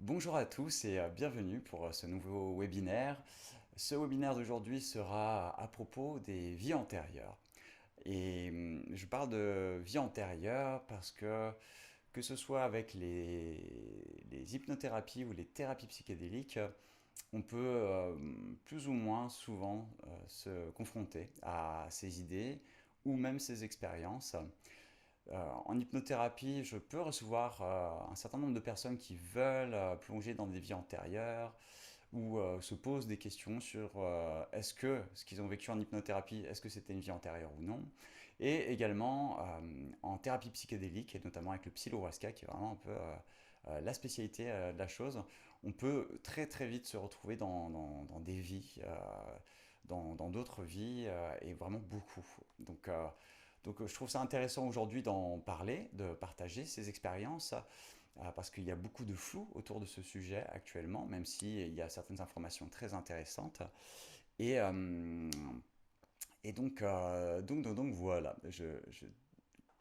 Bonjour à tous et bienvenue pour ce nouveau webinaire. Ce webinaire d'aujourd'hui sera à propos des vies antérieures. Et je parle de vie antérieure parce que ce soit avec les hypnothérapies ou les thérapies psychédéliques, on peut plus ou moins souvent se confronter à ces idées ou même ces expériences. En hypnothérapie, je peux recevoir un certain nombre de personnes qui veulent plonger dans des vies antérieures ou se posent des questions sur est-ce que ce qu'ils ont vécu en hypnothérapie, est-ce que c'était une vie antérieure ou non. Et également en thérapie psychédélique, et notamment avec le psilohuasca, qui est vraiment un peu la spécialité de la chose, on peut très très vite se retrouver dans des vies, dans d'autres vies, et vraiment beaucoup. Donc je trouve ça intéressant aujourd'hui d'en parler, de partager ces expériences, parce qu'il y a beaucoup de flou autour de ce sujet actuellement, même s'il y a certaines informations très intéressantes. Et, euh, et donc voilà, je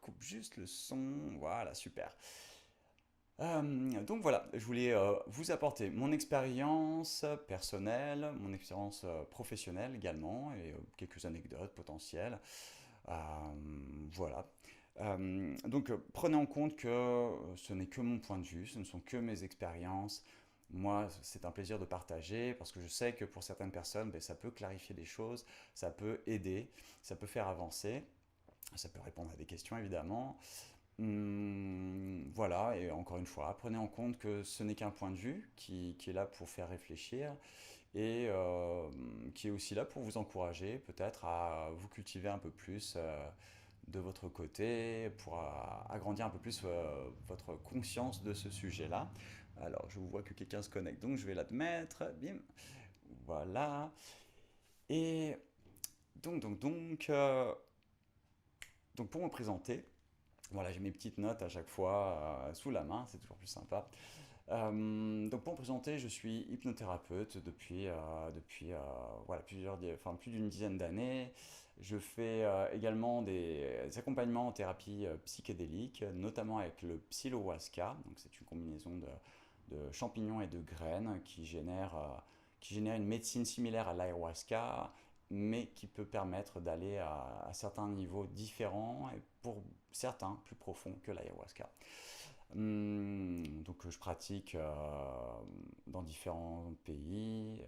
coupe juste le son, voilà, super. Donc voilà, je voulais vous apporter mon expérience personnelle, mon expérience professionnelle également, et quelques anecdotes potentielles. Euh, voilà. Donc prenez en compte que ce n'est que mon point de vue, ce ne sont que mes expériences. Moi, c'est un plaisir de partager parce que je sais que pour certaines personnes, ben, ça peut clarifier des choses, ça peut aider, ça peut faire avancer, ça peut répondre à des questions évidemment. Voilà, et encore une fois, prenez en compte que ce n'est qu'un point de vue qui est là pour faire réfléchir et qui est aussi là pour vous encourager peut-être à vous cultiver un peu plus de votre côté, pour agrandir un peu plus votre conscience de ce sujet-là. Alors, je vous vois que quelqu'un se connecte, donc je vais l'admettre. Bim, voilà. Et donc pour me présenter, voilà, j'ai mes petites notes à chaque fois sous la main, c'est toujours plus sympa. Donc pour me présenter, je suis hypnothérapeute depuis voilà, enfin, plus d'une dizaine d'années. Je fais également des accompagnements en thérapie psychédélique, notamment avec le psilohuasca. Donc c'est une combinaison de champignons et de graines qui génère une médecine similaire à l'ayahuasca, mais qui peut permettre d'aller à certains niveaux différents et pour certains plus profonds que l'ayahuasca. Donc je pratique dans différents pays,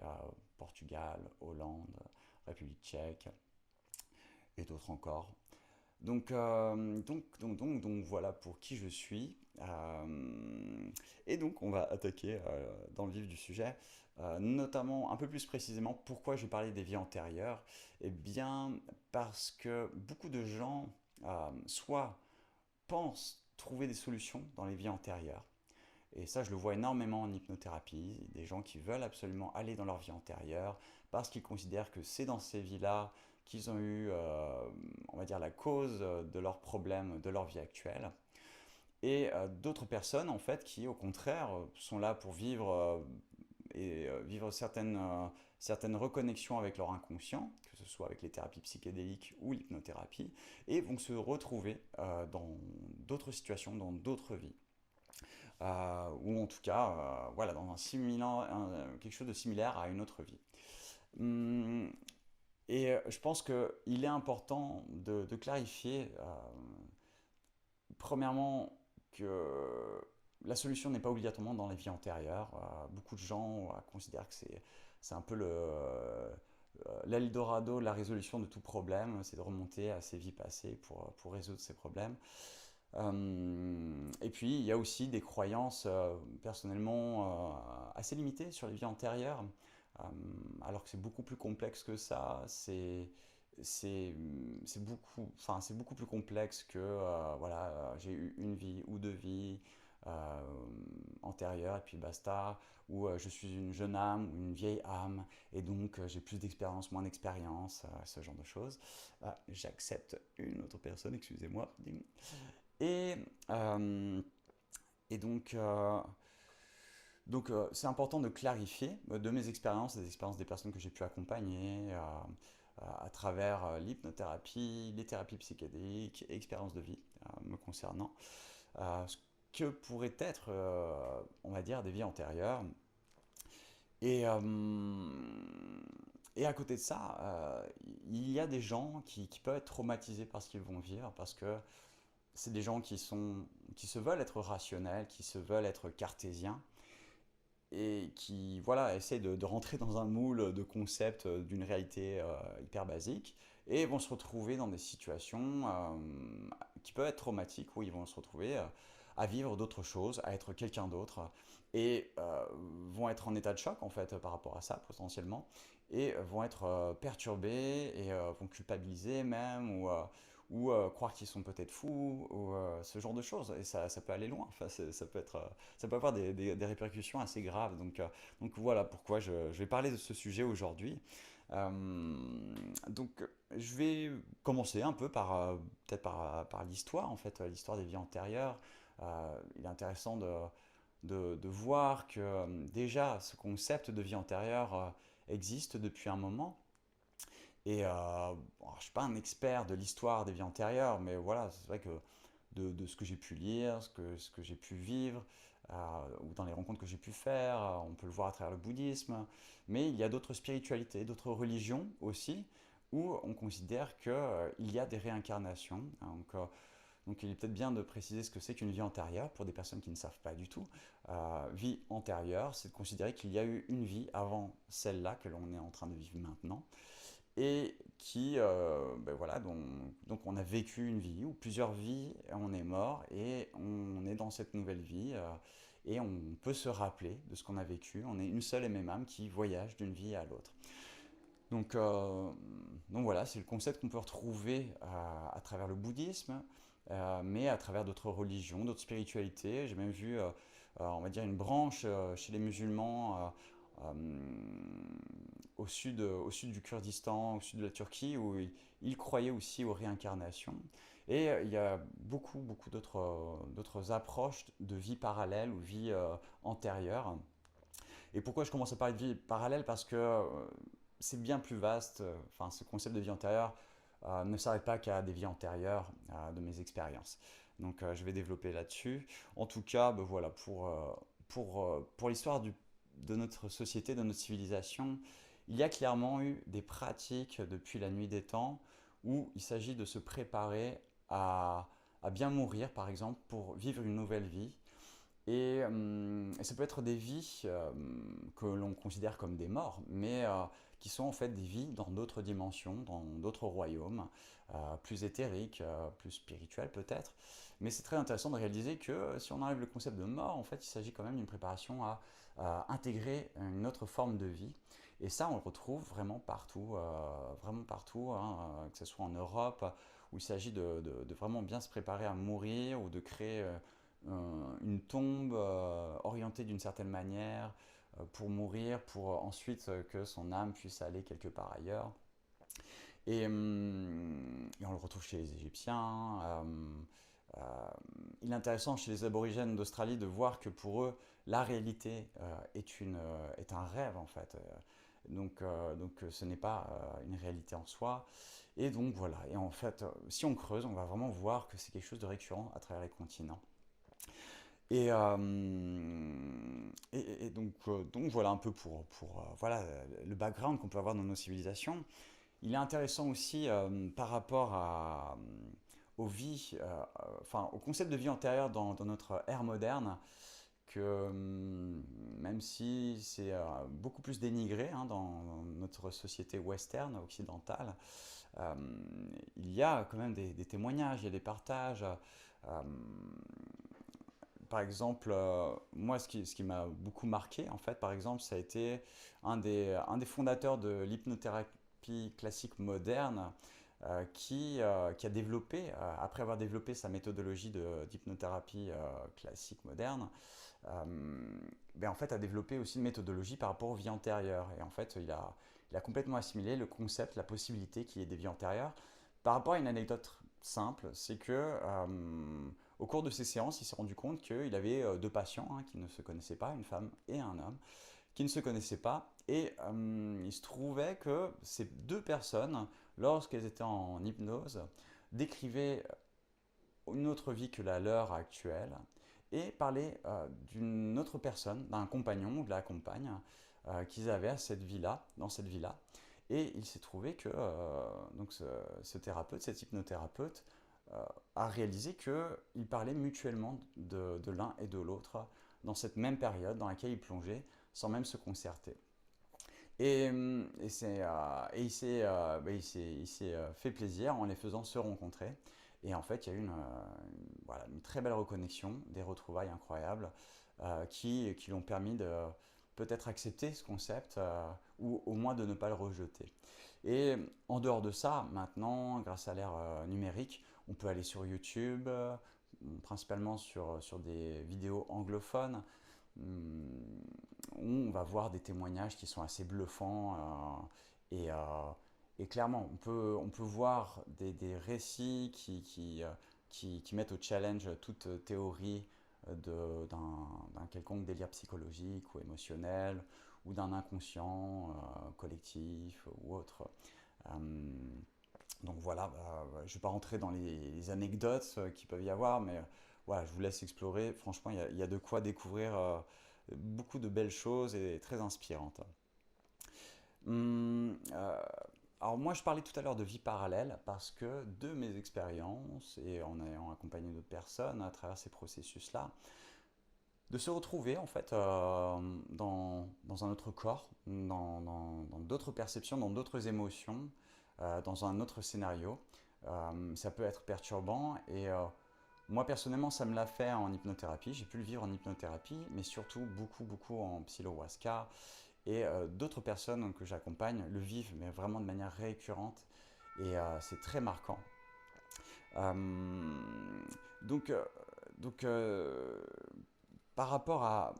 Portugal, Hollande, République tchèque et d'autres encore. Donc voilà pour qui je suis. Et donc on va attaquer dans le vif du sujet, notamment un peu plus précisément pourquoi je vais parler des vies antérieures. Eh bien parce que beaucoup de gens soit pensent trouver des solutions dans les vies antérieures, et ça, je le vois énormément en hypnothérapie, des gens qui veulent absolument aller dans leur vie antérieure parce qu'ils considèrent que c'est dans ces vies-là qu'ils ont eu, on va dire, la cause de leurs problèmes de leur vie actuelle. Et d'autres personnes, en fait, qui, au contraire, sont là pour vivre vivre certaines reconnexions avec leur inconscient, que ce soit avec les thérapies psychédéliques ou l'hypnothérapie, et vont se retrouver dans d'autres situations, dans d'autres vies. Ou en tout cas, voilà, dans quelque chose de similaire à une autre vie. Hum, et je pense qu'il est important de clarifier, premièrement, que la solution n'est pas obligatoirement dans les vies antérieures. Beaucoup de gens considèrent que c'est un peu l'Eldorado de la résolution de tout problème, c'est de remonter à ses vies passées pour résoudre ces problèmes. Et puis, il y a aussi des croyances personnellement assez limitées sur les vies antérieures, euh, alors que c'est beaucoup plus complexe que ça. C'est beaucoup plus complexe que voilà, j'ai eu une vie ou deux vies euh, antérieures et puis basta, ou je suis une jeune âme ou une vieille âme et donc j'ai plus d'expérience, moins d'expérience, ce genre de choses. J'accepte une autre personne, excusez-moi. Et, euh, et donc, c'est important de clarifier de mes expériences, des expériences des personnes que j'ai pu accompagner à travers l'hypnothérapie, les thérapies psychédéliques, expériences de vie me concernant. que pourraient être, on va dire, des vies antérieures. Et, euh, et à côté de ça, il y a des gens qui peuvent être traumatisés par ce qu'ils vont vivre, parce que c'est des gens qui se veulent être rationnels, qui se veulent être cartésiens, et qui voilà, essaient de rentrer dans un moule de concepts d'une réalité hyper basique, et vont se retrouver dans des situations qui peuvent être traumatiques, où ils vont se retrouver à vivre d'autres choses, à être quelqu'un d'autre, et vont être en état de choc en fait par rapport à ça potentiellement, et vont être perturbés, et vont culpabiliser même, ou croire qu'ils sont peut-être fous, ou ce genre de choses. Et ça peut aller loin. Enfin, ça peut être, ça peut avoir des répercussions assez graves. Donc voilà pourquoi je vais parler de ce sujet aujourd'hui. Euh, donc je vais commencer un peu peut-être par l'histoire, en fait, l'histoire des vies antérieures. Il est intéressant de voir que déjà ce concept de vie antérieure existe depuis un moment. Et bon, je ne suis pas un expert de l'histoire des vies antérieures, mais voilà, c'est vrai que de ce que j'ai pu lire, ce que j'ai pu vivre, ou dans les rencontres que j'ai pu faire, on peut le voir à travers le bouddhisme, mais il y a d'autres spiritualités, d'autres religions aussi, où on considère qu'il y a des réincarnations. Donc il est peut-être bien de préciser ce que c'est qu'une vie antérieure pour des personnes qui ne savent pas du tout. Vie antérieure, c'est de considérer qu'il y a eu une vie avant celle-là que l'on est en train de vivre maintenant, et qui, ben voilà, donc on a vécu une vie ou plusieurs vies, on est mort et on est dans cette nouvelle vie, et on peut se rappeler de ce qu'on a vécu. On est une seule et même âme qui voyage d'une vie à l'autre. Donc, euh, donc voilà, c'est le concept qu'on peut retrouver à travers le bouddhisme, mais à travers d'autres religions, d'autres spiritualités. J'ai même vu, on va dire, une branche chez les musulmans au sud du Kurdistan, au sud de la Turquie, où ils croyaient aussi aux réincarnations. Et il y a beaucoup d'autres approches de vie parallèle ou vie antérieure. Et pourquoi je commence à parler de vie parallèle? Parce que c'est bien plus vaste. Enfin, ce concept de vie antérieure ne s'arrête pas qu'à des vies antérieures de mes expériences. Donc, je vais développer là-dessus. En tout cas, ben voilà, pour l'histoire de notre société, de notre civilisation, il y a clairement eu des pratiques depuis la nuit des temps où il s'agit de se préparer à bien mourir, par exemple, pour vivre une nouvelle vie. Et ça peut être des vies que l'on considère comme des morts, mais qui sont en fait des vies dans d'autres dimensions, dans d'autres royaumes, plus éthériques, plus spirituels peut-être. Mais c'est très intéressant de réaliser que si on enlève le concept de mort, en fait, il s'agit quand même d'une préparation à intégrer une autre forme de vie. Et ça, on le retrouve vraiment partout, hein, que ce soit en Europe, où il s'agit de vraiment bien se préparer à mourir, ou de créer une tombe orientée d'une certaine manière pour mourir, pour ensuite que son âme puisse aller quelque part ailleurs. Et on le retrouve chez les Égyptiens. Euh, il est intéressant chez les aborigènes d'Australie de voir que pour eux, la réalité est un rêve en fait. Donc ce n'est pas une réalité en soi. Et donc voilà, et en fait, si on creuse, on va vraiment voir que c'est quelque chose de récurrent à travers les continents. Et, euh, donc voilà un peu pour voilà, le background qu'on peut avoir dans nos civilisations. Il est intéressant aussi par rapport aux vies, enfin au concept de vie antérieure dans notre ère moderne, que même si c'est beaucoup plus dénigré hein, dans notre société western, occidentale, euh, il y a quand même des témoignages, il y a des partages. Par exemple, moi, ce qui m'a beaucoup marqué, en fait, par exemple, ça a été un des fondateurs de l'hypnothérapie classique moderne qui a développé, après avoir développé sa méthodologie d'hypnothérapie classique moderne, euh, ben, en fait, a développé aussi une méthodologie par rapport aux vies antérieures. Et en fait, il a complètement assimilé le concept, la possibilité qu'il y ait des vies antérieures. Par rapport à une anecdote simple, c'est que au cours de ces séances, il s'est rendu compte qu'il avait deux patients hein, qui ne se connaissaient pas, une femme et un homme, qui ne se connaissaient pas. Et il se trouvait que ces deux personnes, lorsqu'elles étaient en hypnose, décrivaient une autre vie que la leur actuelle, et parlait d'une autre personne, d'un compagnon ou de la compagne qu'ils avaient à cette villa, dans cette villa. Et il s'est trouvé que donc ce thérapeute, cet hypnothérapeute, a réalisé qu'ils parlaient mutuellement de l'un et de l'autre dans cette même période dans laquelle ils plongeaient sans même se concerter. Et il s'est fait plaisir en les faisant se rencontrer. Et en fait, il y a eu voilà, une très belle reconnexion, des retrouvailles incroyables qui l'ont permis de peut-être accepter ce concept ou au moins de ne pas le rejeter. Et en dehors de ça, maintenant, grâce à l'ère numérique, on peut aller sur YouTube, principalement sur des vidéos anglophones, où on va voir des témoignages qui sont assez bluffants et clairement on peut voir des récits qui mettent au challenge toute théorie d'un quelconque délire psychologique ou émotionnel ou d'un inconscient collectif ou autre. Euh, donc voilà, je ne vais pas rentrer dans les anecdotes qu'il peuvent y avoir, mais voilà, je vous laisse explorer. Franchement, il y a de quoi découvrir beaucoup de belles choses et très inspirantes. Hum, euh, alors moi, je parlais tout à l'heure de vie parallèle parce que de mes expériences et en ayant accompagné d'autres personnes à travers ces processus-là, de se retrouver en fait dans un autre corps, dans d'autres perceptions, dans d'autres émotions, dans un autre scénario. Ça peut être perturbant et moi personnellement ça me l'a fait en hypnothérapie, j'ai pu le vivre en hypnothérapie, mais surtout beaucoup en psilohuasca et d'autres personnes que j'accompagne le vivent mais vraiment de manière récurrente et c'est très marquant. Euh, donc, euh, donc, par rapport à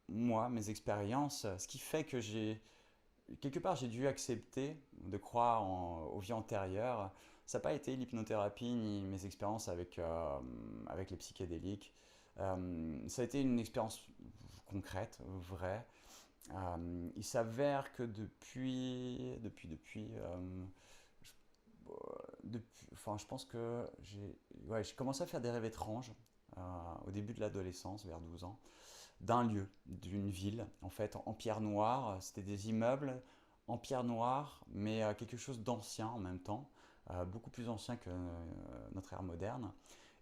moi, mes expériences, ce qui fait que quelque part, j'ai dû accepter de croire aux vies antérieures. Ça n'a pas été l'hypnothérapie ni mes expériences avec les psychédéliques. Ça a été une expérience concrète, vraie. Il s'avère que je, enfin, je pense que j'ai commencé à faire des rêves étranges au début de l'adolescence, vers 12 ans d'un lieu, d'une ville, en fait, en pierre noire. C'était des immeubles en pierre noire, mais quelque chose d'ancien en même temps, beaucoup plus ancien que notre ère moderne,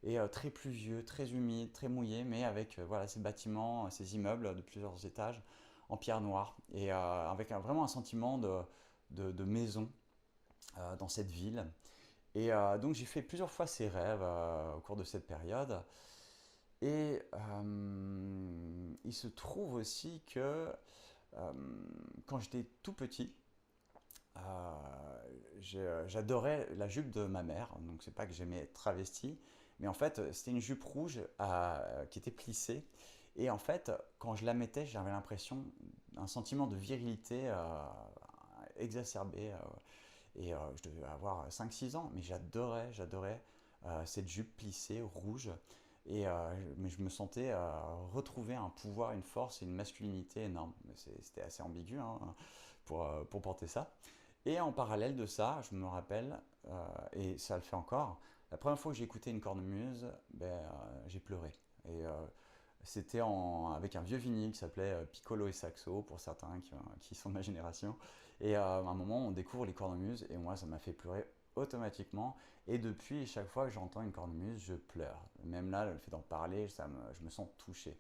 et très pluvieux, très humide, très mouillé, mais avec voilà, ces bâtiments, ces immeubles de plusieurs étages en pierre noire, et avec vraiment un sentiment de maison dans cette ville. Et donc j'ai fait plusieurs fois ces rêves au cours de cette période. Et il se trouve aussi que euh, quand j'étais tout petit, j'adorais la jupe de ma mère. Donc c'est pas que j'aimais être travesti, mais en fait c'était une jupe rouge qui était plissée. Et en fait, quand je la mettais, j'avais l'impression d'un sentiment de virilité exacerbé. Et je devais avoir 5 6 ans, mais j'adorais cette jupe plissée rouge. Mais je me sentais retrouver un pouvoir, une force et une masculinité énorme. C'était assez ambigu hein, pour porter ça. Et en parallèle de ça, je me rappelle, et ça le fait encore, la première fois que j'ai écouté une cornemuse, j'ai pleuré. Et c'était avec un vieux vinyle qui s'appelait Piccolo et Saxo, pour certains qui sont de ma génération. Et à un moment, on découvre les cornemuses, et moi, ça m'a fait pleurer automatiquement. Et depuis, chaque fois que j'entends une cornemuse, je pleure. Même là, le fait d'en parler, je me sens touché.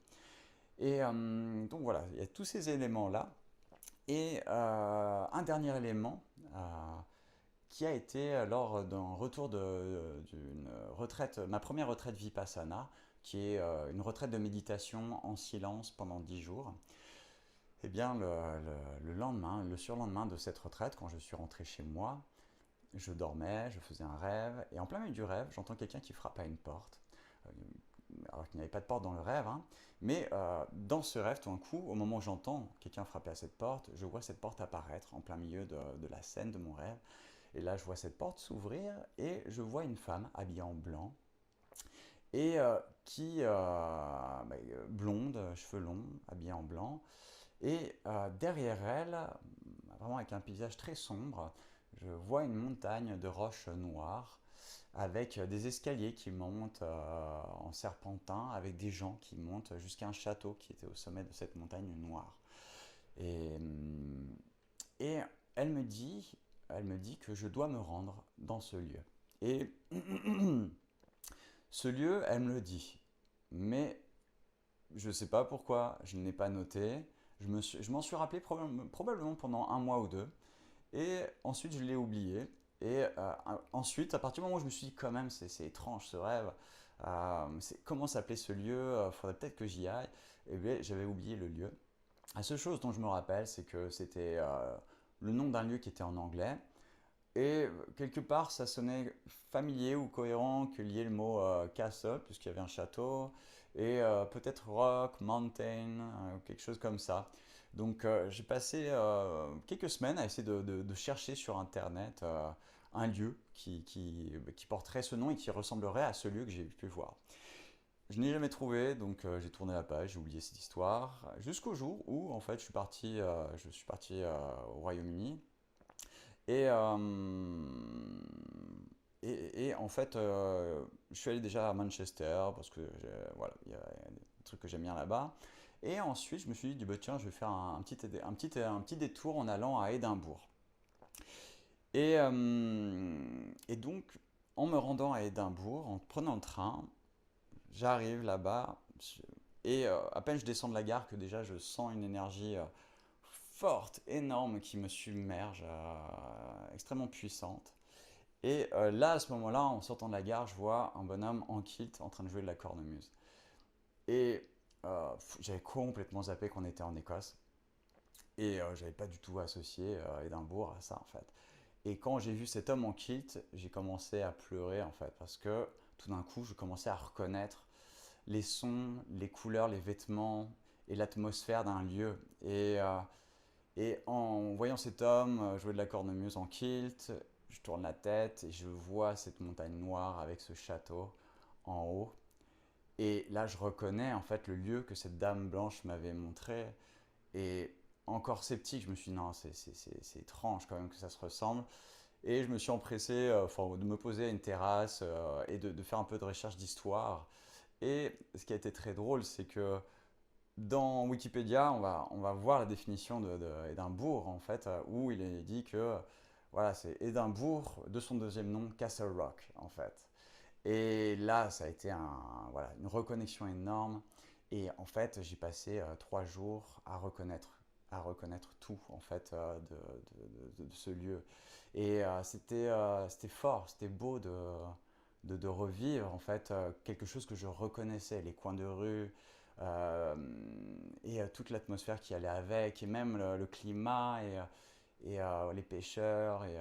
Et donc voilà, il y a tous ces éléments-là. Et un dernier élément qui a été lors d'un retour d'une retraite, ma première retraite Vipassana, qui est une retraite de méditation en silence pendant 10 jours. Eh bien, le lendemain, le surlendemain de cette retraite, quand je suis rentré chez moi, je dormais, je faisais un rêve, et en plein milieu du rêve, j'entends quelqu'un qui frappe à une porte. Euh, alors qu'il n'y avait pas de porte dans le rêve, hein. Mais dans ce rêve, tout d'un coup, au moment où j'entends quelqu'un frapper à cette porte, je vois cette porte apparaître en plein milieu de la scène de mon rêve. Et là, je vois cette porte s'ouvrir et je vois une femme habillée en blanc et blonde, cheveux longs, habillée en blanc. Et derrière elle, vraiment avec un paysage très sombre, je vois une montagne de roches noires avec des escaliers qui montent en serpentin, avec des gens qui montent jusqu'à un château qui était au sommet de cette montagne noire. Et, et elle me dit que je dois me rendre dans ce lieu. Et ce lieu, elle me le dit. Mais je ne sais pas pourquoi, je ne l'ai pas noté. Je m'en suis rappelé probablement pendant un mois ou deux. Et ensuite, je l'ai oublié. Et ensuite, à partir du moment où je me suis dit, quand même, c'est étrange ce rêve. Comment s'appelait ce lieu? Il faudrait peut-être que j'y aille. Et bien, j'avais oublié le lieu. La seule chose dont je me rappelle, c'est que c'était le nom d'un lieu qui était en anglais. Et quelque part, ça sonnait familier ou cohérent que lier le mot castle, puisqu'il y avait un château, et peut-être rock, mountain, quelque chose comme ça. Donc j'ai passé quelques semaines à essayer de chercher sur Internet un lieu qui porterait ce nom et qui ressemblerait à ce lieu que j'ai pu voir. Je n'ai jamais trouvé, donc j'ai tourné la page, j'ai oublié cette histoire, jusqu'au jour où en fait je suis parti au Royaume-Uni et, et en fait, je suis allé déjà à Manchester parce que voilà, il y a des trucs que j'aime bien là-bas. Et ensuite, je me suis dit, bah, tiens, je vais faire un petit détour en allant à Édimbourg. Et donc, en me rendant à Édimbourg, en prenant le train, j'arrive là-bas et à peine je descends de la gare que déjà je sens une énergie forte, énorme qui me submerge, extrêmement puissante. Et là, à ce moment-là, en sortant de la gare, je vois un bonhomme en kilt en train de jouer de la cornemuse. Et j'avais complètement zappé qu'on était en Écosse. Et j'avais pas du tout associé Édimbourg à ça, en fait. Et quand j'ai vu cet homme en kilt, j'ai commencé à pleurer, en fait, parce que tout d'un coup, je commençais à reconnaître les sons, les couleurs, les vêtements et l'atmosphère d'un lieu. Et en voyant cet homme jouer de la cornemuse en kilt, je tourne la tête et je vois cette montagne noire avec ce château en haut. Et là, je reconnais en fait le lieu que cette dame blanche m'avait montré. Et encore sceptique, je me suis dit non, c'est étrange quand même que ça se ressemble. Et je me suis empressé de me poser à une terrasse et de faire un peu de recherche d'histoire. Et ce qui a été très drôle, c'est que dans Wikipédia, on va voir la définition d'Édimbourg, en fait, où il est dit que voilà, c'est Édimbourg, de son deuxième nom, Castle Rock, en fait. Et là, ça a été voilà, une reconnexion énorme. Et en fait, j'ai passé 3 jours à reconnaître tout, en fait, de ce lieu. Et c'était fort, c'était beau de revivre, en fait, quelque chose que je reconnaissais, les coins de rue, euh, et toute l'atmosphère qui allait avec, et même le climat, et les pêcheurs, et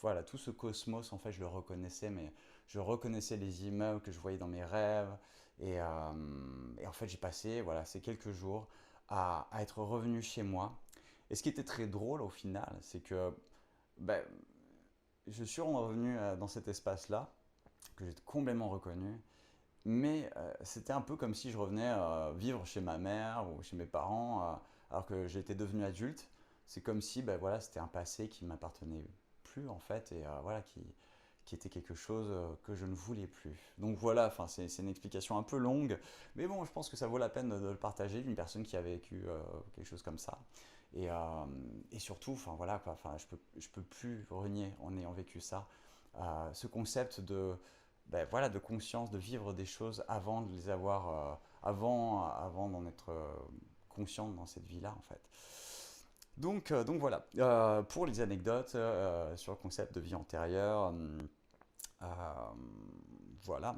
voilà, tout ce cosmos, en fait, je le reconnaissais, mais je reconnaissais les immeubles que je voyais dans mes rêves, et en fait, j'ai passé, voilà, ces quelques jours à être revenu chez moi. Et ce qui était très drôle au final, c'est que ben, je suis revenu dans cet espace-là, que j'ai complètement reconnu, mais c'était un peu comme si je revenais vivre chez ma mère ou chez mes parents alors que j'étais devenu adulte. C'est comme si ben, voilà, c'était un passé qui ne m'appartenait plus en fait et voilà, qui était quelque chose que je ne voulais plus. Donc voilà, c'est une explication un peu longue, mais bon, je pense que ça vaut la peine de le partager d'une personne qui a vécu quelque chose comme ça. Et, euh, et surtout, voilà, quoi, je peux plus renier en ayant vécu ça. Ce concept ben, voilà, de conscience, de vivre des choses avant de les avoir, avant d'en être conscient dans cette vie-là, en fait. Donc voilà, pour les anecdotes sur le concept de vie antérieure, euh, voilà.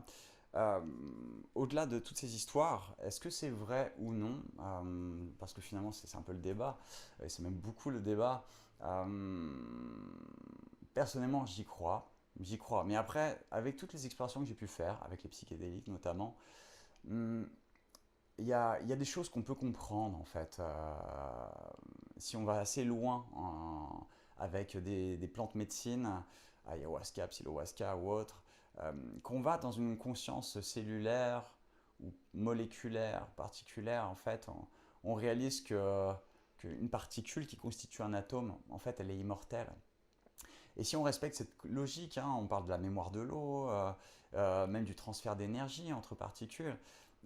Euh, Au-delà de toutes ces histoires, est-ce que c'est vrai ou non? Parce que finalement, c'est un peu le débat, et c'est même beaucoup le débat. Euh, Personnellement, j'y crois. J'y crois. Mais après, avec toutes les explorations que j'ai pu faire, avec les psychédéliques notamment, hum, il y a des choses qu'on peut comprendre en fait. Si on va assez loin avec des plantes médecines, ayahuasca, psilohuasca ou autre, qu'on va dans une conscience cellulaire ou moléculaire, particulière, en fait, on réalise qu'une particule qui constitue un atome, en fait, elle est immortelle. Et si on respecte cette logique, hein, on parle de la mémoire de l'eau, même du transfert d'énergie entre particules,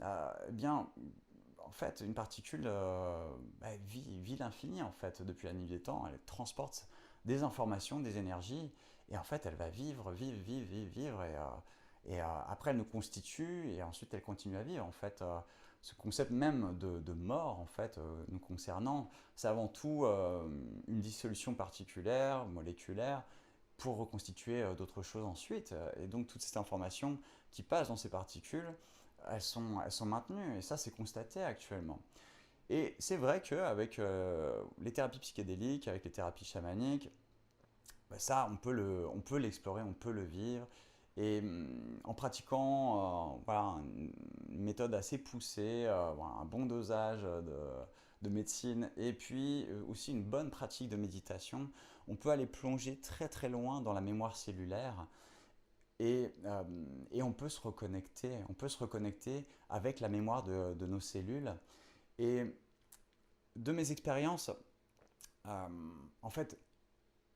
eh bien, en fait, une particule vit l'infini, en fait, depuis la nuit des temps. Elle transporte des informations, des énergies, et en fait, elle va vivre, vivre, vivre, vivre, vivre, et après, elle nous constitue, et ensuite, elle continue à vivre. En fait, ce concept même de mort, en fait, nous concernant, c'est avant tout une dissolution particulière, moléculaire, pour reconstituer d'autres choses ensuite. Et donc, toute cette information qui passe dans ces particules, elles sont maintenues, et ça, c'est constaté actuellement. Et c'est vrai qu'avec les thérapies psychédéliques, avec les thérapies chamaniques, bah, ça, on peut l'explorer, on peut le vivre. Et en pratiquant voilà, une méthode assez poussée, voilà, un bon dosage de médecine, et puis aussi une bonne pratique de méditation, on peut aller plonger très très loin dans la mémoire cellulaire et on peut se reconnecter avec la mémoire de nos cellules. Et de mes expériences, euh, en fait,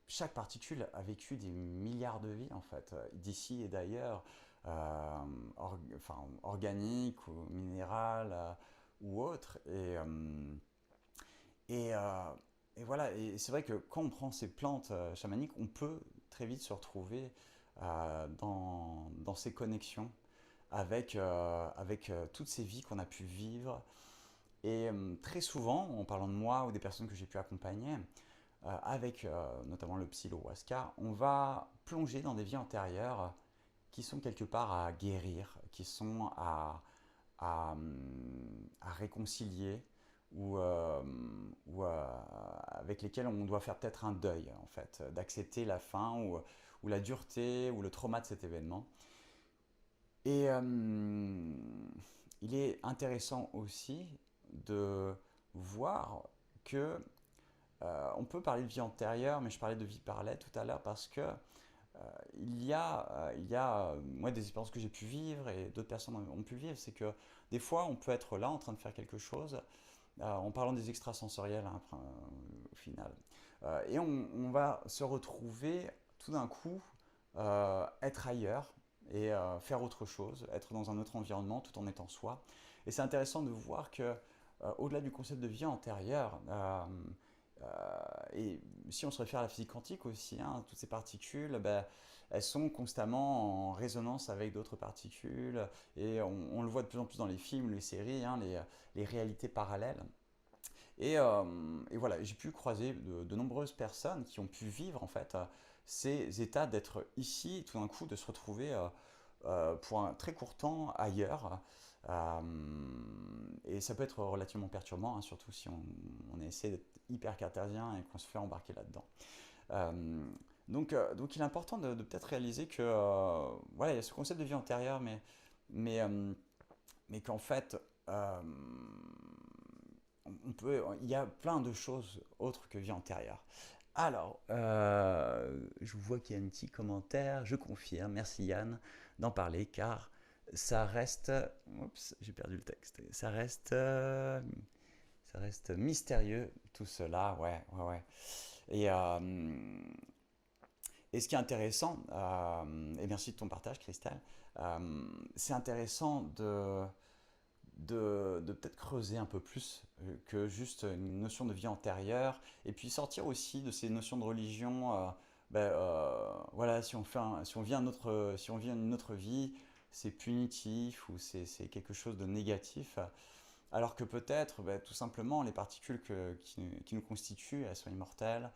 chaque particule a vécu des milliards de vies, en fait, d'ici et d'ailleurs, enfin, organiques ou minérales ou autres. Et, euh, et voilà, et c'est vrai que quand on prend ces plantes chamaniques, on peut très vite se retrouver dans ces connexions avec toutes ces vies qu'on a pu vivre. Et très souvent, en parlant de moi ou des personnes que j'ai pu accompagner, avec notamment le psilohuasca, on va plonger dans des vies antérieures qui sont quelque part à guérir, qui sont à réconcilier ou avec lesquelles on doit faire peut-être un deuil, en fait, d'accepter la fin ou la dureté ou le trauma de cet événement. Et il est intéressant aussi de voir que on peut parler de vie antérieure, mais je parlais de vie parallèle tout à l'heure parce que moi, des expériences que j'ai pu vivre et d'autres personnes ont pu vivre, c'est que des fois, on peut être là en train de faire quelque chose, en parlant des extrasensoriels, hein, au final, et on va se retrouver tout d'un coup être ailleurs et faire autre chose, être dans un autre environnement tout en étant soi. Et c'est intéressant de voir que, au-delà du concept de vie antérieure, et si on se réfère à la physique quantique aussi, hein, toutes ces particules, ben, elles sont constamment en résonance avec d'autres particules, et on le voit de plus en plus dans les films, les séries, hein, les réalités parallèles. Et voilà, j'ai pu croiser de nombreuses personnes qui ont pu vivre en fait ces états d'être ici, tout d'un coup de se retrouver pour un très court temps ailleurs. Euh, et ça peut être relativement perturbant, hein, surtout si on essaie d'être hyper cartésien et qu'on se fait embarquer là-dedans. Euh, donc il est important de peut-être réaliser que voilà, il y a ce concept de vie antérieure, mais, euh, mais qu'en fait, euh, il y a plein de choses autres que vie antérieure. Alors, je vois qu'il y a un petit commentaire, je confirme, merci Yann d'en parler, car ça reste... Oups, j'ai perdu le texte. Ça reste mystérieux tout cela, ouais, ouais, ouais. Et, euh, et ce qui est intéressant, et merci de ton partage Christelle, c'est intéressant de peut-être creuser un peu plus que juste une notion de vie antérieure, et puis sortir aussi de ces notions de religion. Voilà, si on vit une autre vie, c'est punitif ou c'est quelque chose de négatif, alors que peut-être tout simplement les particules qui nous constituent, elles sont immortelles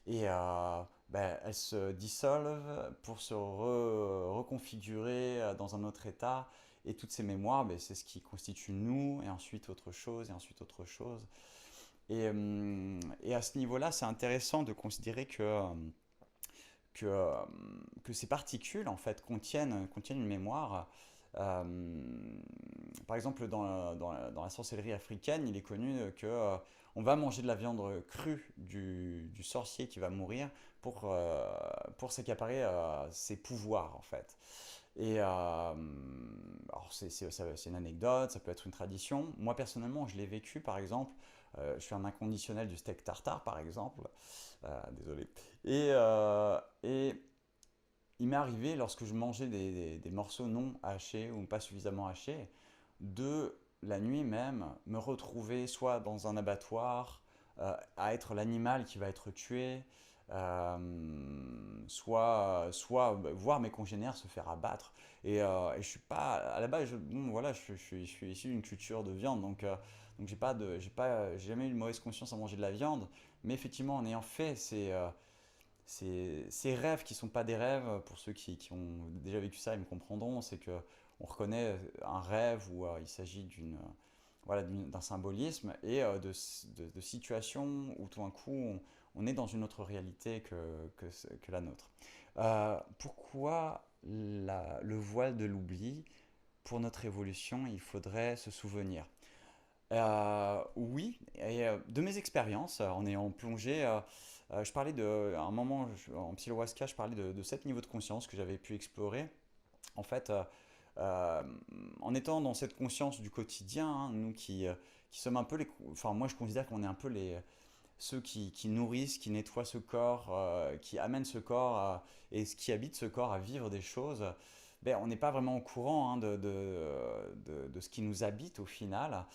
et elles se dissolvent pour se reconfigurer dans un autre état. Et toutes ces mémoires, c'est ce qui constitue nous, et ensuite autre chose, et ensuite autre chose. Et à ce niveau-là, c'est intéressant de considérer que, euh, que ces particules, en fait, contiennent une mémoire. Euh, Par exemple, dans la sorcellerie africaine, il est connu que on va manger de la viande crue du sorcier qui va mourir pour s'accaparer ses pouvoirs, en fait. Et alors c'est une anecdote, ça peut être une tradition. Moi personnellement, je l'ai vécu par exemple Je suis un inconditionnel du steak tartare, par exemple. Désolé. Et il m'est arrivé, lorsque je mangeais des morceaux non hachés ou pas suffisamment hachés, de la nuit même me retrouver soit dans un abattoir, à être l'animal qui va être tué, soit voir mes congénères se faire abattre. Et je suis pas, à la base, bon, voilà, je suis issu d'une culture de viande, donc j'ai jamais eu une mauvaise conscience à manger de la viande, mais effectivement, en ayant fait ces rêves qui ne sont pas des rêves, pour ceux qui ont déjà vécu ça, ils me comprendront, c'est que on reconnaît un rêve où il s'agit voilà, d'un symbolisme et de situations où tout d'un coup on est dans une autre réalité que la nôtre. Pourquoi le voile de l'oubli? Pour notre évolution, il faudrait se souvenir. Oui, et de mes expériences, en ayant plongé, je parlais à un moment en Psylwaska, je parlais de 7 niveaux de conscience que j'avais pu explorer. En fait, euh, en étant dans cette conscience du quotidien, hein, nous qui sommes un peu enfin moi je considère qu'on est un peu ceux qui nourrissent, qui nettoient ce corps, qui amènent ce corps et qui habitent ce corps à vivre des choses, ben, on n'est pas vraiment au courant, hein, de ce qui nous habite au final.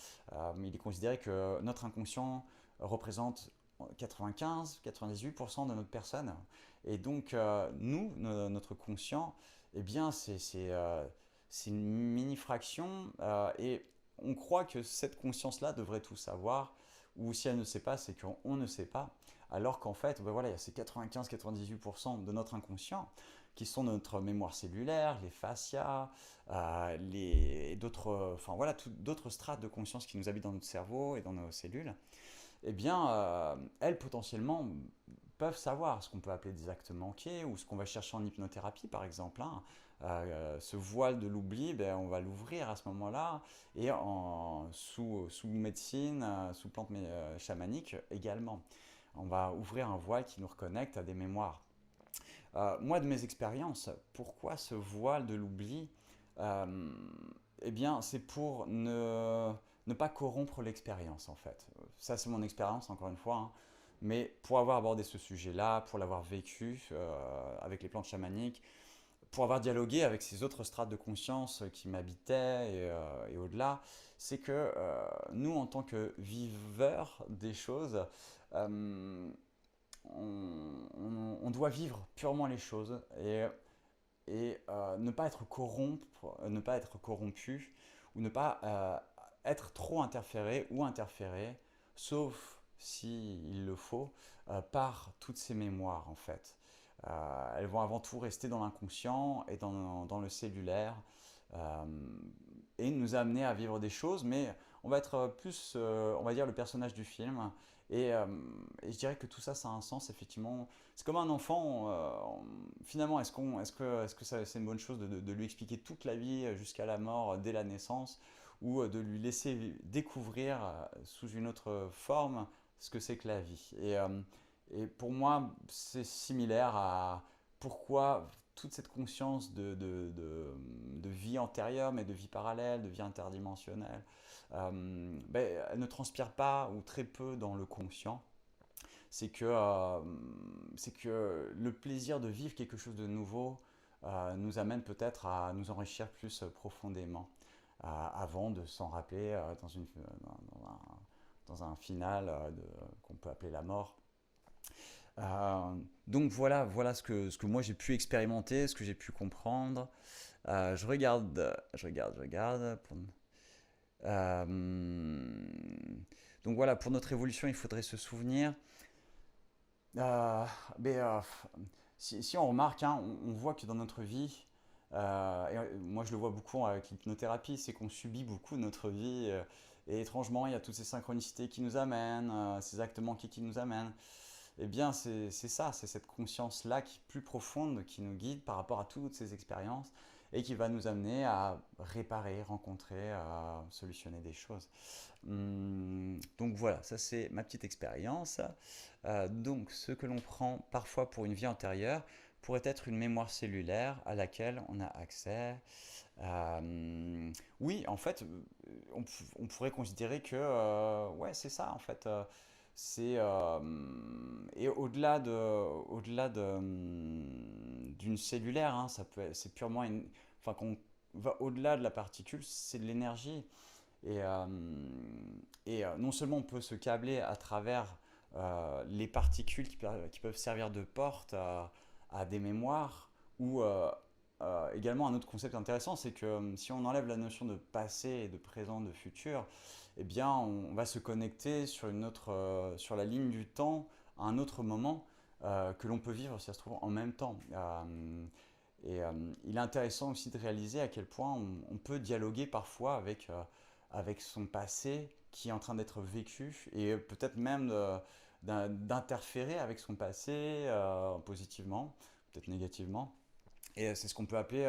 Il est considéré que notre inconscient représente 95-98% de notre personne. Et donc, notre conscient, eh bien, c'est une mini-fraction. Et on croit que cette conscience-là devrait tout savoir, ou si elle ne sait pas, c'est qu'on ne sait pas. Alors qu'en fait, ben voilà, il y a ces 95-98% de notre inconscient qui sont notre mémoire cellulaire, les fascias, d'autres, enfin voilà, d'autres strates de conscience qui nous habitent dans notre cerveau et dans nos cellules. Eh bien, elles potentiellement peuvent savoir ce qu'on peut appeler des actes manqués ou ce qu'on va chercher en hypnothérapie par exemple, hein. Ce voile de l'oubli, ben, on va l'ouvrir à ce moment-là et sous médecine, sous plante chamanique également. On va ouvrir un voile qui nous reconnecte à des mémoires. Moi, de mes expériences, pourquoi ce voile de l'oubli? Euh, eh bien, c'est pour ne pas corrompre l'expérience, en fait. Ça, c'est mon expérience, encore une fois, hein. Mais pour avoir abordé ce sujet-là, pour l'avoir vécu avec les plantes chamaniques, pour avoir dialogué avec ces autres strates de conscience qui m'habitaient et au-delà, c'est que nous, en tant que viveurs des choses, euh, on doit vivre purement les choses et ne pas être ne pas être corrompu ou ne pas être trop interféré ou interféré, sauf s'il le faut, par toutes ces mémoires en fait. Elles vont avant tout rester dans l'inconscient et dans le cellulaire euh, et nous amener à vivre des choses, mais on va être plus, on va dire, le personnage du film. Et je dirais que tout ça, ça a un sens, effectivement. C'est comme un enfant, finalement, est-ce que c'est une bonne chose de lui expliquer toute la vie jusqu'à la mort dès la naissance ou de lui laisser découvrir sous une autre forme ce que c'est que la vie? Et pour moi, c'est similaire à pourquoi toute cette conscience de vie antérieure, mais de vie parallèle, de vie interdimensionnelle, ben, elle ne transpire pas ou très peu dans le conscient. C'est que le plaisir de vivre quelque chose de nouveau nous amène peut-être à nous enrichir plus profondément avant de s'en rappeler dans un final qu'on peut appeler la mort. Euh, donc voilà ce que moi j'ai pu expérimenter, ce que j'ai pu comprendre. Je regarde. Euh, donc voilà, pour notre évolution, il faudrait se souvenir. Euh, mais si on remarque, hein, on voit que dans notre vie, et moi je le vois beaucoup avec l'hypnothérapie, c'est qu'on subit beaucoup de notre vie. Et étrangement, il y a toutes ces synchronicités qui nous amènent, ces actes manqués qui nous amènent. Eh bien, c'est ça, c'est cette conscience-là qui est plus profonde, qui nous guide par rapport à toutes ces expériences et qui va nous amener à réparer, rencontrer, à solutionner des choses. Donc voilà, ça c'est ma petite expérience. Donc ce que l'on prend parfois pour une vie antérieure pourrait être une mémoire cellulaire à laquelle on a accès. Oui, en fait, on pourrait considérer que, ouais, c'est ça, en fait. C'est et d'une cellulaire, hein, c'est purement enfin qu'on va au-delà de la particule, c'est de l'énergie. Et, non seulement on peut se câbler à travers les particules qui peuvent servir de porte à des mémoires, ou également un autre concept intéressant, c'est que si on enlève la notion de passé, de présent, de futur, eh bien on va se connecter sur sur la ligne du temps à un autre moment que l'on peut vivre, si ça se trouve, en même temps. Il est intéressant aussi de réaliser à quel point on peut dialoguer parfois avec son passé qui est en train d'être vécu et peut-être même d'interférer avec son passé positivement, peut-être négativement. Et c'est ce qu'on peut appeler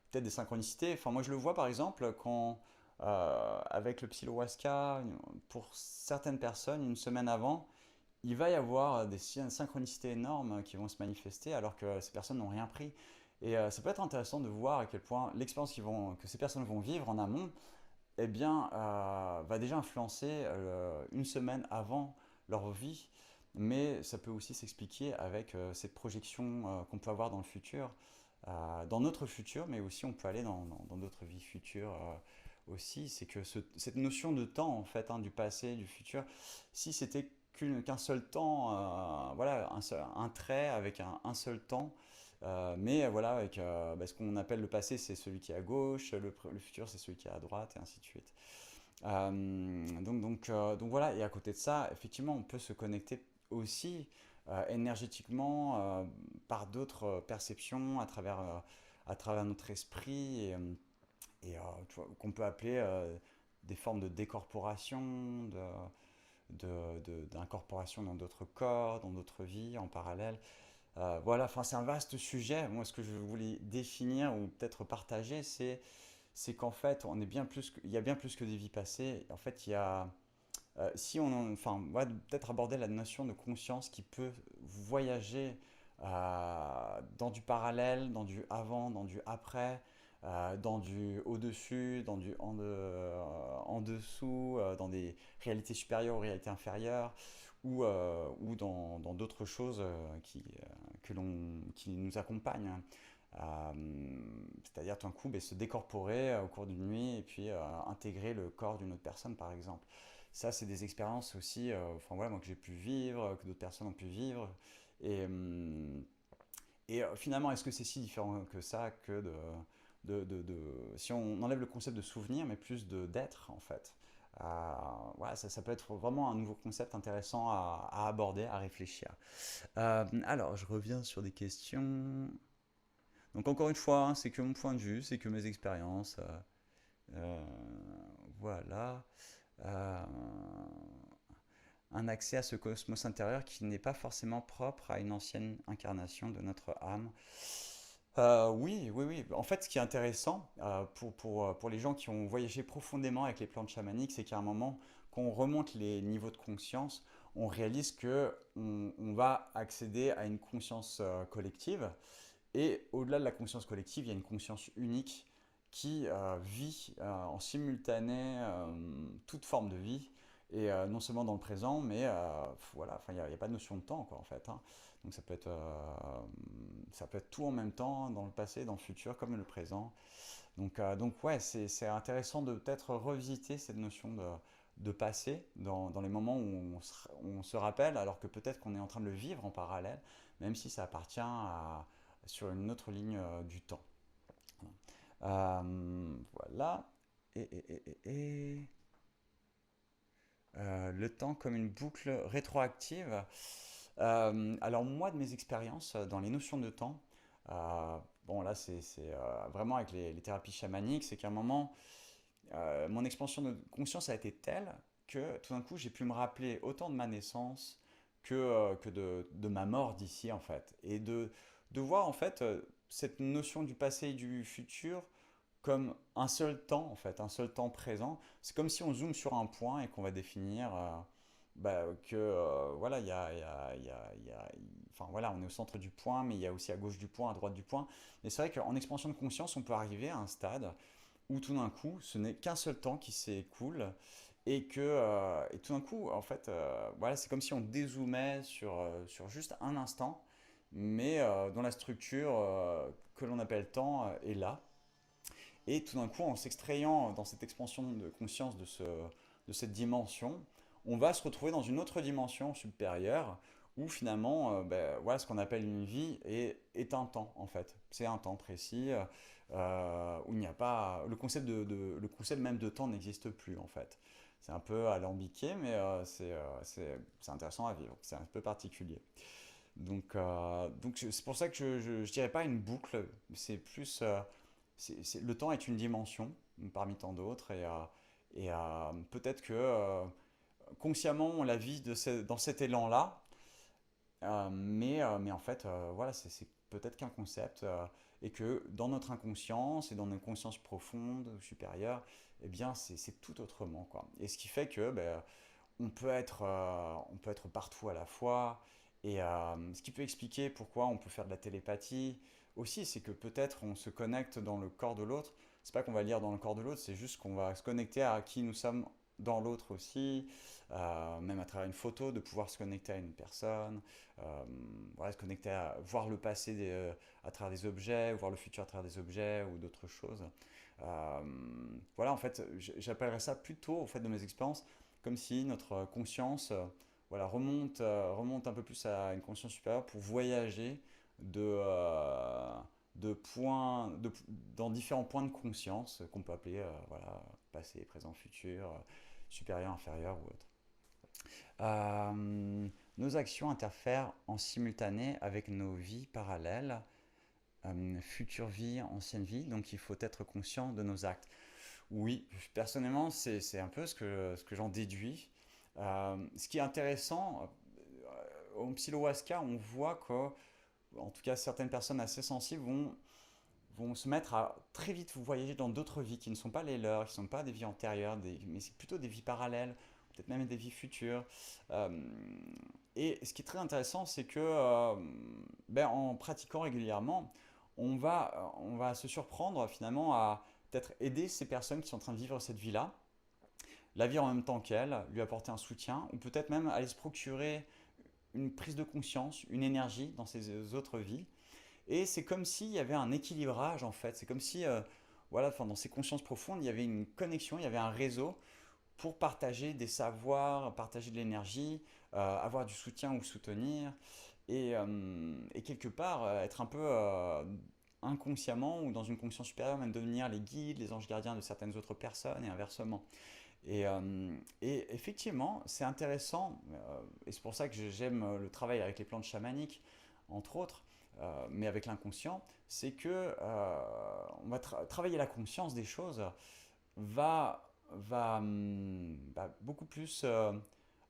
peut-être des synchronicités. Enfin, moi, je le vois par exemple quand, avec le psilohuasca, pour certaines personnes, une semaine avant, il va y avoir des synchronicités énormes qui vont se manifester alors que ces personnes n'ont rien pris. Et ça peut être intéressant de voir à quel point l'expérience que ces personnes vont vivre en amont eh bien, va déjà influencer une semaine avant leur vie, mais ça peut aussi s'expliquer avec cette projection qu'on peut avoir dans le futur, dans notre futur, mais aussi on peut aller dans d'autres vies futures aussi. C'est que cette notion de temps, en fait, hein, du passé, du futur, si c'était qu'un seul temps, voilà, un trait avec un seul temps, mais voilà, avec ce qu'on appelle le passé, c'est celui qui est à gauche, le futur, c'est celui qui est à droite, et ainsi de suite. Donc voilà, et à côté de ça, effectivement, on peut se connecter aussi énergétiquement par d'autres perceptions à travers notre esprit tu vois, qu'on peut appeler des formes de décorporation, d'incorporation dans d'autres corps, dans d'autres vies en parallèle. Voilà, enfin c'est un vaste sujet. Moi, ce que je voulais définir ou peut-être partager, c'est qu'en fait, il y a bien plus que des vies passées. En fait, il y a, si on, enfin, on va peut-être aborder la notion de conscience qui peut voyager dans du parallèle, dans du avant, dans du après, dans du au-dessus, dans du en dessous, dans des réalités supérieures ou réalités inférieures, ou dans d'autres choses qui nous accompagnent. C'est-à-dire tout d'un coup se décorporer au cours d'une nuit et puis intégrer le corps d'une autre personne par exemple. Ça c'est des expériences aussi enfin, voilà, moi, que j'ai pu vivre, que d'autres personnes ont pu vivre. Et, finalement est-ce que c'est si différent que ça que si on enlève le concept de souvenir mais plus d'être en fait. Voilà, ça peut être vraiment un nouveau concept intéressant à aborder, à réfléchir. Alors, je reviens sur des questions. Donc encore une fois, hein, c'est que mon point de vue, c'est que mes expériences. Euh, voilà. Euh, un accès à ce cosmos intérieur qui n'est pas forcément propre à une ancienne incarnation de notre âme. Oui, oui, oui. En fait, ce qui est intéressant pour les gens qui ont voyagé profondément avec les plantes chamaniques, c'est qu'à un moment, quand on remonte les niveaux de conscience, on réalise que on va accéder à une conscience collective. Et au-delà de la conscience collective, il y a une conscience unique qui vit en simultané toute forme de vie, et non seulement dans le présent, mais voilà, enfin, il n'y a pas de notion de temps, quoi, en fait, hein. Donc ça peut être tout en même temps, dans le passé, dans le futur, comme le présent. Donc ouais, c'est intéressant de peut-être revisiter cette notion de passé dans les moments où on se rappelle, alors que peut-être qu'on est en train de le vivre en parallèle, même si ça appartient sur une autre ligne du temps. Voilà. Et le temps comme une boucle rétroactive. Alors moi, de mes expériences dans les notions de temps, bon là c'est vraiment avec les thérapies chamaniques, c'est qu'à un moment, mon expansion de conscience a été telle que tout d'un coup j'ai pu me rappeler autant de ma naissance que de ma mort d'ici en fait. Et de voir en fait cette notion du passé et du futur comme un seul temps en fait, un seul temps présent. C'est comme si on zoome sur un point et qu'on va définir voilà, enfin voilà, on est au centre du point, mais il y a aussi à gauche du point, à droite du point. Et c'est vrai qu'en expansion de conscience, on peut arriver à un stade où tout d'un coup, ce n'est qu'un seul temps qui s'écoule et tout d'un coup, en fait, voilà, c'est comme si on dézoomait sur juste un instant, mais dont la structure que l'on appelle temps est là. Et tout d'un coup, en s'extrayant dans cette expansion de conscience de cette dimension, on va se retrouver dans une autre dimension supérieure où finalement, voilà, ce qu'on appelle une vie est un temps en fait. C'est un temps précis où il n'y a pas le concept même de temps n'existe plus en fait. C'est un peu alambiqué, mais c'est intéressant à vivre. C'est un peu particulier. Donc c'est pour ça que je dirais pas une boucle. C'est plus le temps est une dimension parmi tant d'autres peut-être que consciemment on la vit dans cet élan-là, mais en fait voilà c'est peut-être qu'un concept et que dans notre inconscience et dans nos consciences profondes ou supérieures, eh bien c'est tout autrement quoi. Et ce qui fait que on peut être partout à la fois. Et ce qui peut expliquer pourquoi on peut faire de la télépathie aussi, c'est que peut-être on se connecte dans le corps de l'autre. C'est pas qu'on va lire dans le corps de l'autre, c'est juste qu'on va se connecter à qui nous sommes dans l'autre aussi, même à travers une photo, de pouvoir se connecter à une personne, voilà, se connecter à voir le passé à travers des objets, voir le futur à travers des objets ou d'autres choses. Euh, voilà, en fait, j'appellerais ça plutôt, au fait de mes expériences, comme si notre conscience voilà, remonte un peu plus à une conscience supérieure pour voyager de, euh, dans différents points de conscience qu'on peut appeler voilà, passé, présent, futur, supérieur, inférieur ou autre. Nos actions interfèrent en simultané avec nos vies parallèles, future vie, ancienne vie, donc il faut être conscient de nos actes. Oui, personnellement, c'est un peu ce que j'en déduis. Ce qui est intéressant, en Psylowaska, on voit que, en tout cas, certaines personnes assez sensibles vont se mettre à très vite voyager dans d'autres vies qui ne sont pas les leurs, qui ne sont pas des vies antérieures, mais c'est plutôt des vies parallèles, peut-être même des vies futures. Euh, et ce qui est très intéressant, c'est que en pratiquant régulièrement, on va se surprendre finalement à peut-être aider ces personnes qui sont en train de vivre cette vie-là, la vivre en même temps qu'elles, lui apporter un soutien, ou peut-être même aller se procurer une prise de conscience, une énergie dans ces autres vies. Et c'est comme s'il y avait un équilibrage en fait. C'est comme si, voilà, enfin, dans ces consciences profondes, il y avait une connexion, il y avait un réseau pour partager des savoirs, partager de l'énergie, avoir du soutien ou soutenir. Et quelque part, être un peu inconsciemment ou dans une conscience supérieure, même devenir les guides, les anges gardiens de certaines autres personnes et inversement. Et effectivement, c'est intéressant, et c'est pour ça que j'aime le travail avec les plantes chamaniques, entre autres, mais avec l'inconscient, c'est que on va travailler la conscience des choses, va beaucoup plus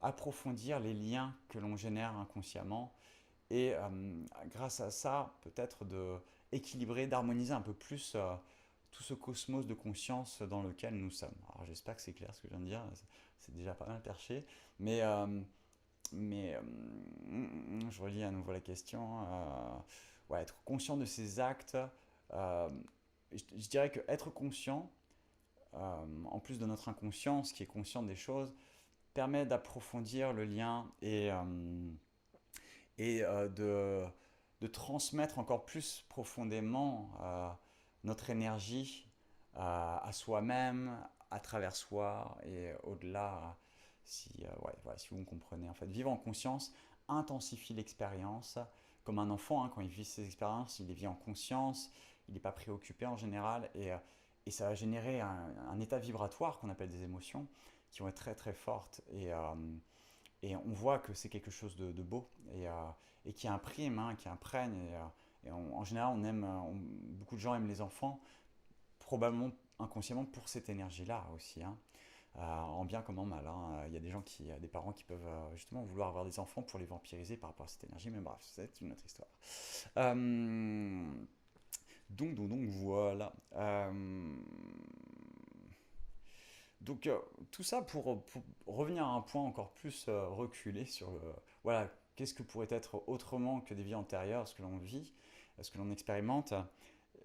approfondir les liens que l'on génère inconsciemment, et grâce à ça, peut-être de équilibrer, d'harmoniser un peu plus tout ce cosmos de conscience dans lequel nous sommes. Alors j'espère que c'est clair ce que je viens de dire, c'est déjà pas mal perché, mais, euh, mais je relis à nouveau la question. Ouais, être conscient de ses actes, je dirais que être conscient, en plus de notre inconscience qui est conscient des choses, permet d'approfondir le lien et de transmettre encore plus profondément notre énergie à soi-même, à travers soi et au-delà, si, ouais, voilà, si vous me comprenez. En fait, vivre en conscience intensifie l'expérience. Comme un enfant, hein, quand il vit ses expériences, il les vit en conscience, il n'est pas préoccupé en général, et ça va générer un état vibratoire qu'on appelle des émotions qui vont être très très fortes. Et on voit que c'est quelque chose de beau et qui imprime, hein, qui imprègne. En général, beaucoup de gens aiment les enfants, probablement inconsciemment pour cette énergie-là aussi, hein. En bien comme en mal, hein. Il y a des parents qui peuvent justement vouloir avoir des enfants pour les vampiriser par rapport à cette énergie, mais bref, c'est une autre histoire. Euh, donc voilà. Donc tout ça pour revenir à un point encore plus reculé sur voilà, qu'est-ce que pourrait être autrement que des vies antérieures, ce que l'on vit, ce que l'on expérimente.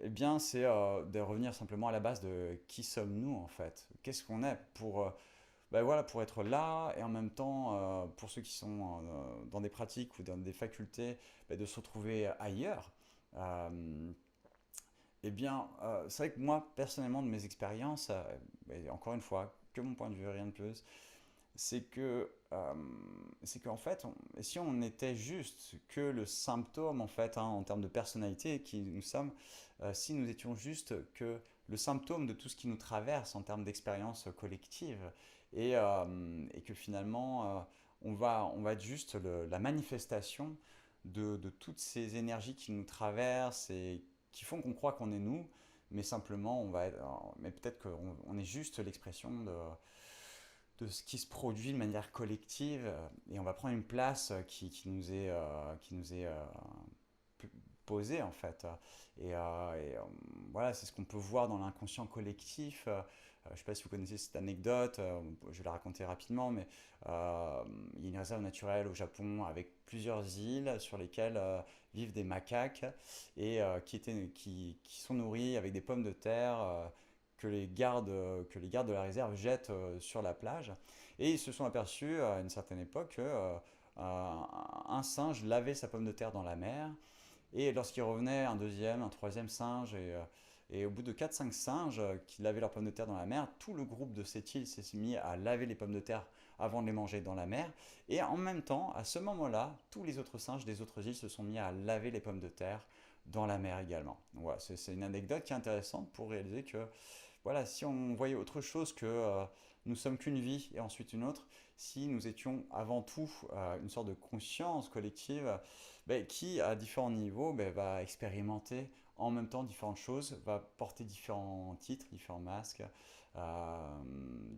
Eh bien, c'est de revenir simplement à la base de qui sommes-nous en fait. Qu'est-ce qu'on est pour, ben voilà, pour être là et en même temps, pour ceux qui sont dans des pratiques ou dans des facultés, ben, de se retrouver ailleurs. Euh, eh bien, c'est vrai que moi, personnellement, de mes expériences, et encore une fois, que mon point de vue, rien de plus, c'est qu'en fait, si on était juste que le symptôme, en fait, hein, en termes de personnalité qui nous sommes, si nous étions juste que le symptôme de tout ce qui nous traverse en termes d'expérience collective, et que finalement, on va être juste la manifestation de toutes ces énergies qui nous traversent et qui font qu'on croit qu'on est nous, mais simplement, mais peut-être qu'on est juste l'expression de ce qui se produit de manière collective et on va prendre une place qui nous est posée en fait. Voilà, c'est ce qu'on peut voir dans l'inconscient collectif. Je ne sais pas si vous connaissez cette anecdote, je vais la raconter rapidement, mais il y a une réserve naturelle au Japon avec plusieurs îles sur lesquelles vivent des macaques et qui sont nourris avec des pommes de terre que les gardes de la réserve jettent sur la plage. Et ils se sont aperçus à une certaine époque que un singe lavait sa pomme de terre dans la mer. Et lorsqu'il revenait, un deuxième, un troisième singe, et au bout de quatre cinq singes qui lavaient leurs pommes de terre dans la mer, tout le groupe de cette île s'est mis à laver les pommes de terre avant de les manger dans la mer. Et en même temps, à ce moment-là, tous les autres singes des autres îles se sont mis à laver les pommes de terre dans la mer également. Voilà, c'est une anecdote qui est intéressante pour réaliser que voilà, si on voyait autre chose que nous sommes qu'une vie et ensuite une autre, si nous étions avant tout une sorte de conscience collective ben, qui, à différents niveaux, ben, va expérimenter en même temps différentes choses, va porter différents titres, différents masques, euh,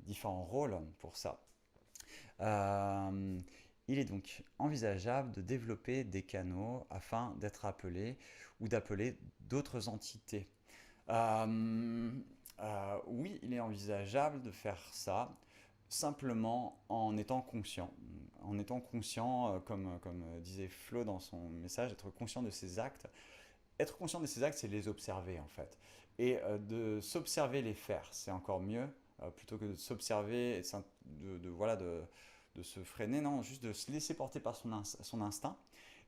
différents rôles pour ça. Euh, il est donc envisageable de développer des canaux afin d'être appelé ou d'appeler d'autres entités. Euh, oui, il est envisageable de faire ça simplement en étant conscient. En étant conscient, comme disait Flo dans son message, être conscient de ses actes. Être conscient de ses actes, c'est les observer en fait. Et de s'observer les faire, c'est encore mieux, plutôt que de s'observer, voilà, de se freiner, non, juste de se laisser porter par son instinct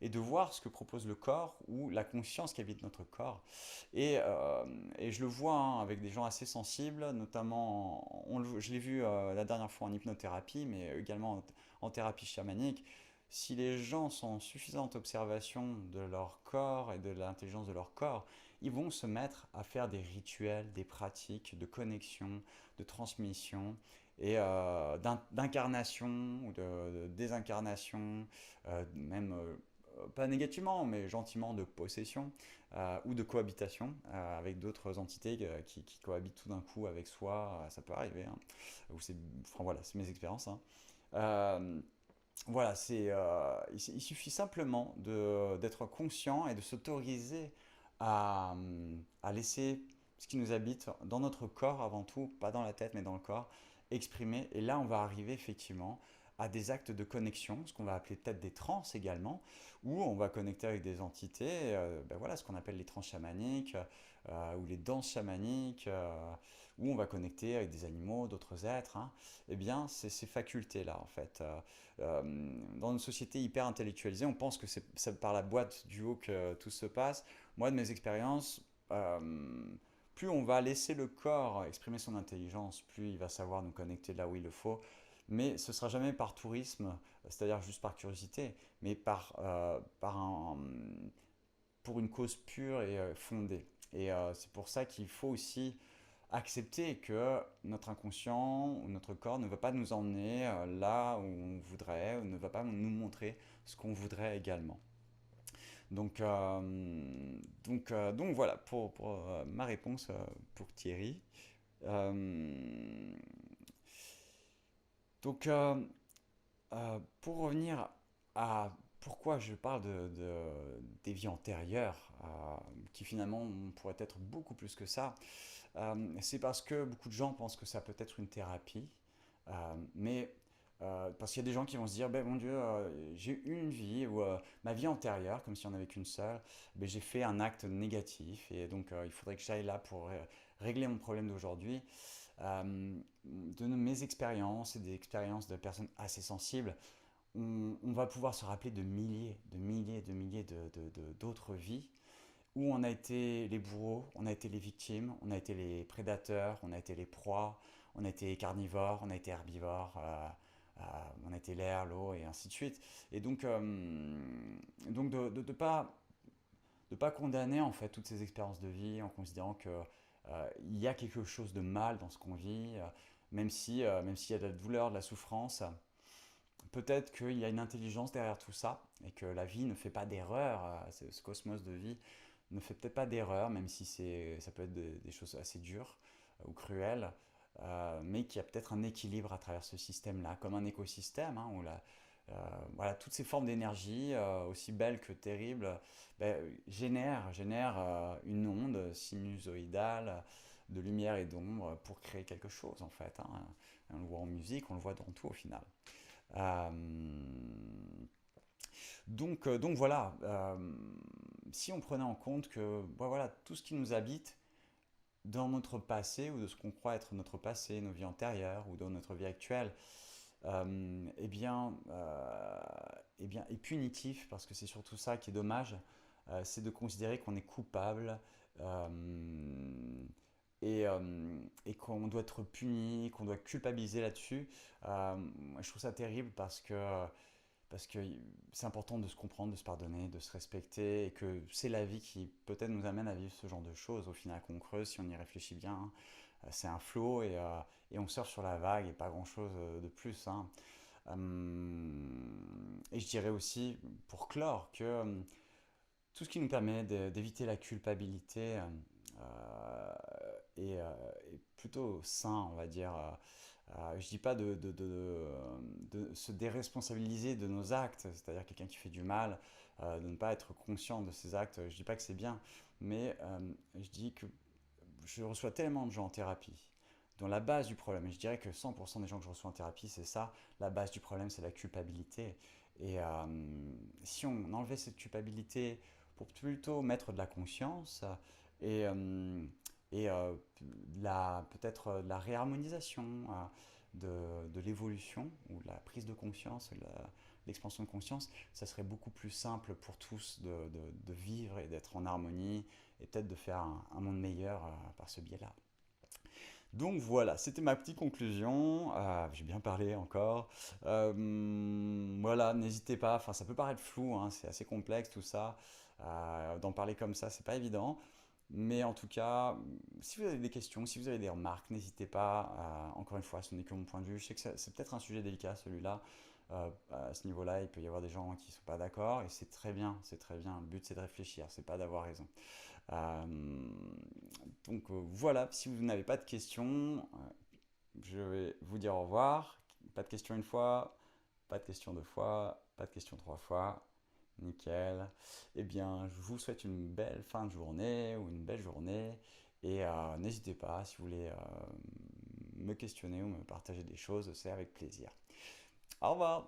et de voir ce que propose le corps ou la conscience qui habite notre corps. Et je le vois hein, avec des gens assez sensibles, notamment, je l'ai vu la dernière fois en hypnothérapie, mais également en thérapie chamanique. Si les gens sont en suffisante observation de leur corps et de l'intelligence de leur corps, ils vont se mettre à faire des rituels, des pratiques de connexion, de transmission et d'incarnation ou de désincarnation, même pas négativement, mais gentiment de possession ou de cohabitation avec d'autres entités qui cohabitent tout d'un coup avec soi. Ça peut arriver. Hein. Enfin, voilà, c'est mes expériences. Hein. Euh, voilà, il suffit simplement d'être conscient et de s'autoriser à laisser ce qui nous habite dans notre corps avant tout, pas dans la tête mais dans le corps, exprimer. Et là, on va arriver effectivement à des actes de connexion, ce qu'on va appeler peut-être des trans également, où on va connecter avec des entités, ben voilà, ce qu'on appelle les trans chamaniques ou les danses chamaniques, où on va connecter avec des animaux, d'autres êtres. Hein. Eh bien, c'est ces facultés-là, en fait. Dans une société hyper intellectualisée, on pense que c'est par la boîte du haut que tout se passe. Moi, de mes expériences, plus on va laisser le corps exprimer son intelligence, plus il va savoir nous connecter là où il le faut. Mais ce sera jamais par tourisme, c'est-à-dire juste par curiosité, mais pour une cause pure et fondée. Et c'est pour ça qu'il faut aussi accepter que notre inconscient ou notre corps ne va pas nous emmener là où on voudrait, ou ne va pas nous montrer ce qu'on voudrait également. Donc voilà pour ma réponse pour Thierry. Euh, donc, pour revenir à pourquoi je parle des vies antérieures, qui finalement pourraient être beaucoup plus que ça, C'est parce que beaucoup de gens pensent que ça peut être une thérapie, mais parce qu'il y a des gens qui vont se dire, ben mon Dieu, j'ai eu une vie ou ma vie antérieure, comme si on n'avait qu'une seule, ben, j'ai fait un acte négatif et donc il faudrait que j'aille là pour régler mon problème d'aujourd'hui. De mes expériences et des expériences de personnes assez sensibles, on va pouvoir se rappeler de milliers, de milliers, de milliers d'autres vies où on a été les bourreaux, on a été les victimes, on a été les prédateurs, on a été les proies, on a été carnivores, on a été herbivores, euh, on a été l'air, l'eau et ainsi de suite. Et donc de pas condamner en fait toutes ces expériences de vie en considérant que il y a quelque chose de mal dans ce qu'on vit, même s'il y a de la douleur, de la souffrance, peut-être qu'il y a une intelligence derrière tout ça et que la vie ne fait pas d'erreur, ce cosmos de vie ne fait peut-être pas d'erreur, même si ça peut être des choses assez dures ou cruelles, mais qu'il y a peut-être un équilibre à travers ce système-là, comme un écosystème, hein, où voilà, toutes ces formes d'énergie, aussi belles que terribles, ben, génèrent une onde sinusoïdale de lumière et d'ombre pour créer quelque chose en fait, hein. On le voit en musique, on le voit dans tout au final. Euh, donc voilà, si on prenait en compte que bon, voilà, tout ce qui nous habite dans notre passé ou de ce qu'on croit être notre passé, nos vies antérieures ou dans notre vie actuelle, eh bien, est punitif parce que c'est surtout ça qui est dommage, c'est de considérer qu'on est coupable euh, et qu'on doit être puni, qu'on doit culpabiliser là-dessus. Je trouve ça terrible parce que c'est important de se comprendre, de se pardonner, de se respecter, et que c'est la vie qui peut-être nous amène à vivre ce genre de choses au final qu'on creuse si on y réfléchit bien, hein. C'est un flot et on surfe sur la vague et pas grand-chose de plus, hein. Et je dirais aussi, pour clore, que tout ce qui nous permet d'éviter la culpabilité est plutôt sain, on va dire. Je dis pas de se déresponsabiliser de nos actes, c'est-à-dire quelqu'un qui fait du mal, de ne pas être conscient de ses actes. Je dis pas que c'est bien, mais je dis que je reçois tellement de gens en thérapie dont la base du problème, et je dirais que 100% des gens que je reçois en thérapie, c'est ça, la base du problème, c'est la culpabilité. Et si on enlevait cette culpabilité pour plutôt mettre de la conscience et, euh, et peut-être de la réharmonisation, de l'évolution ou de la prise de conscience, l'expansion de conscience, ça serait beaucoup plus simple pour tous de vivre et d'être en harmonie et peut-être de faire un monde meilleur par ce biais-là. Donc voilà, c'était ma petite conclusion. J'ai bien parlé encore. Voilà, n'hésitez pas. Enfin, ça peut paraître flou, hein, c'est assez complexe tout ça. D'en parler comme ça, c'est pas évident. Mais en tout cas, si vous avez des questions, si vous avez des remarques, n'hésitez pas. Encore une fois, ce n'est que mon point de vue. Je sais que c'est peut-être un sujet délicat celui-là. À ce niveau-là, il peut y avoir des gens qui ne sont pas d'accord et c'est très bien, c'est très bien. Le but c'est de réfléchir, c'est pas d'avoir raison. Euh, voilà, si vous n'avez pas de questions, je vais vous dire au revoir. Pas de questions une fois, pas de questions deux fois, pas de questions trois fois. Nickel. Eh bien, je vous souhaite une belle fin de journée ou une belle journée. Et n'hésitez pas, si vous voulez me questionner ou me partager des choses, c'est avec plaisir. Au revoir.